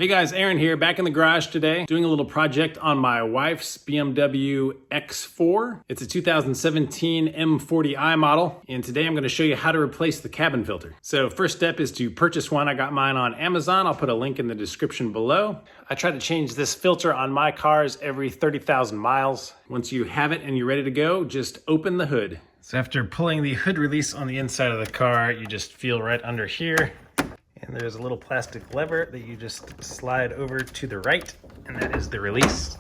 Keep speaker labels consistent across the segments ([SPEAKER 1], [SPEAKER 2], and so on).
[SPEAKER 1] Hey guys, Aaron here, back in the garage today, doing a little project on my wife's BMW X4. It's a 2017 M40i model, and today I'm going to show you how to replace the cabin filter. So first step is to purchase one. I got mine on Amazon. I'll put a link in the description below. I try to change this filter on my cars every 30,000 miles. Once you have it and you're ready to go, just open the hood. So after pulling the hood release on the inside of the car, you just feel right under here. And there's a little plastic lever that you just slide over to the right, and that is the release.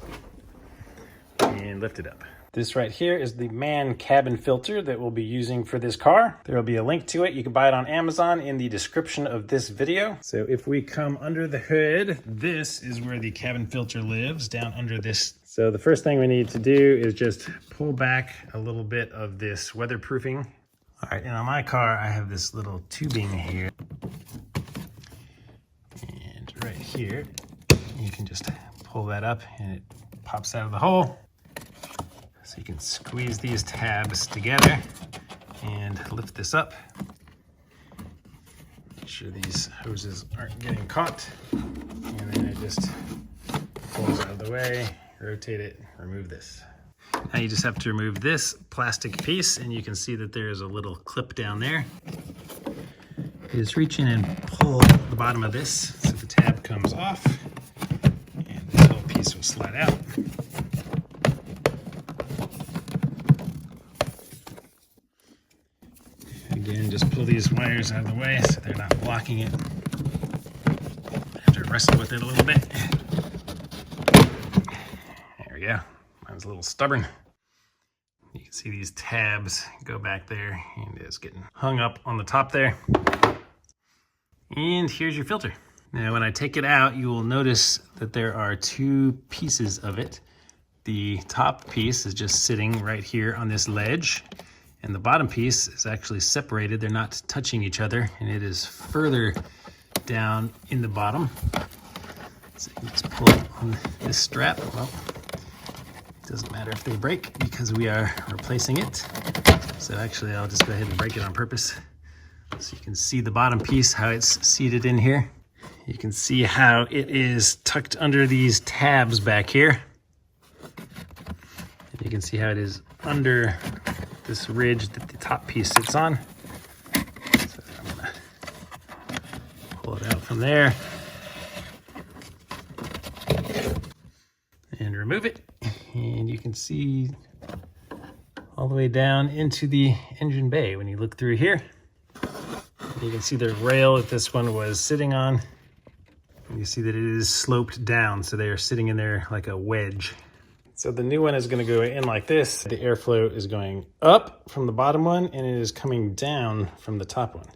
[SPEAKER 1] And lift it up. This right here is the man cabin filter that we'll be using for this car. There will be a link to it. You can buy it on Amazon in the description of this video. So if we come under the hood, this is where the cabin filter lives, down under this. So the first thing we need to do is just pull back a little bit of this weatherproofing. All right, and on my car, I have this little tubing here. Right here, you can just pull that up and it pops out of the hole. So you can squeeze these tabs together and lift this up. Make sure these hoses aren't getting caught. And then it just pulls out of the way, rotate it, remove this. Now you just have to remove this plastic piece, and you can see that there's a little clip down there. Just reach in and pull the bottom of this so the tab comes off, and this little piece will slide out. Again, just pull these wires out of the way so they're not blocking it. I have to wrestle with it a little bit. There we go. Mine's a little stubborn. You can see these tabs go back there, and it's getting hung up on the top there. And here's your filter. Now, when I take it out, you will notice that there are two pieces of it. The top piece is just sitting right here on this ledge, and the bottom piece is actually separated. They're not touching each other, and it is further down in the bottom. So you just pull on this strap. Well, it doesn't matter if they break because we are replacing it. So actually, I'll just go ahead and break it on purpose. So you can see the bottom piece, how it's seated in here. You can see how it is tucked under these tabs back here. And you can see how it is under this ridge that the top piece sits on. So I'm gonna pull it out from there and remove it. And you can see all the way down into the engine bay when you look through here. You can see the rail that this one was sitting on. And you see that it is sloped down, so they are sitting in there like a wedge. So the new one is going to go in like this. The airflow is going up from the bottom one, and it is coming down from the top one.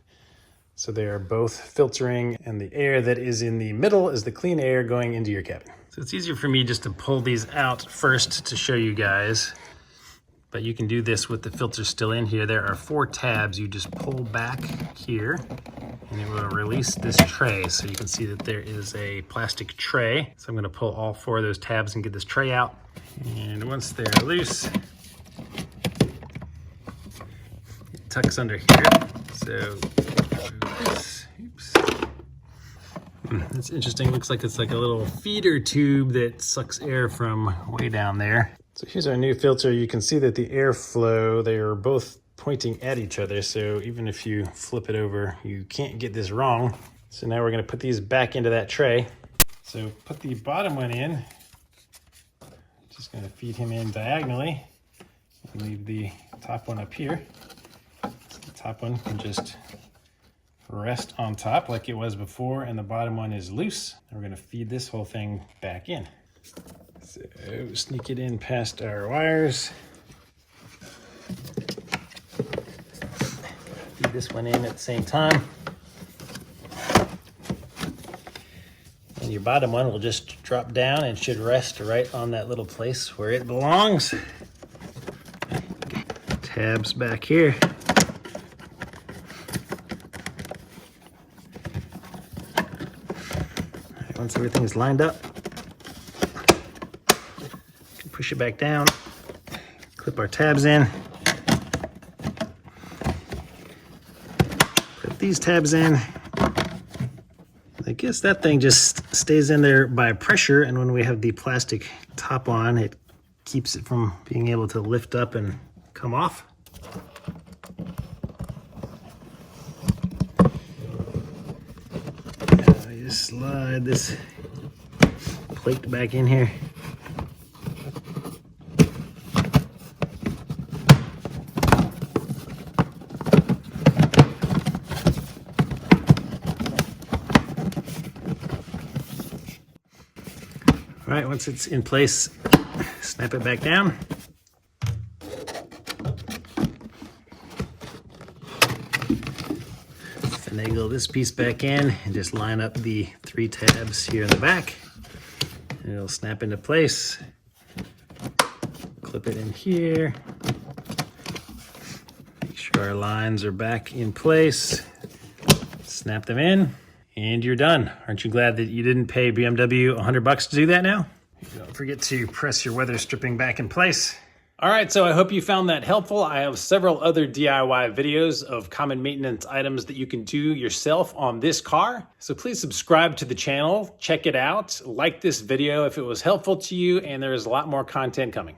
[SPEAKER 1] So they are both filtering, and the air that is in the middle is the clean air going into your cabin. So it's easier for me just to pull these out first to show you guys. But you can do this with the filter still in here. There are 4 tabs. You just pull back here and it will release this tray. So you can see that there is a plastic tray. So I'm gonna pull all 4 of those tabs and get this tray out. And once they're loose, it tucks under here. So, oops. That's interesting. Looks like it's like a little feeder tube that sucks air from way down there. So here's our new filter. You can see that the airflow, they are both pointing at each other. So even if you flip it over, you can't get this wrong. So now we're gonna put these back into that tray. So put the bottom one in. Just gonna feed him in diagonally and leave the top one up here. So the top one can just rest on top like it was before, and the bottom one is loose. And we're gonna feed this whole thing back in. So sneak it in past our wires. Feed this one in at the same time. And your bottom one will just drop down and should rest right on that little place where it belongs. Tabs back here. All right, once everything's lined up, push it back down, clip our tabs in, put these tabs in,
[SPEAKER 2] I guess that thing just stays in there by pressure, and when we have the plastic top on, it keeps it from being able to lift up and come off. Now I just slide this plate back in here. All right, once it's in place, snap it back down. Finagle this piece back in and just line up the 3 tabs here in the back. And it'll snap into place. Clip it in here. Make sure our lines are back in place. Snap them in. And you're done. Aren't you glad that you didn't pay BMW $100 to do that now? Don't forget to press your weather stripping back in place.
[SPEAKER 1] All right, so I hope you found that helpful. I have several other DIY videos of common maintenance items that you can do yourself on this car. So please subscribe to the channel, check it out, like this video if it was helpful to you, and there's a lot more content coming.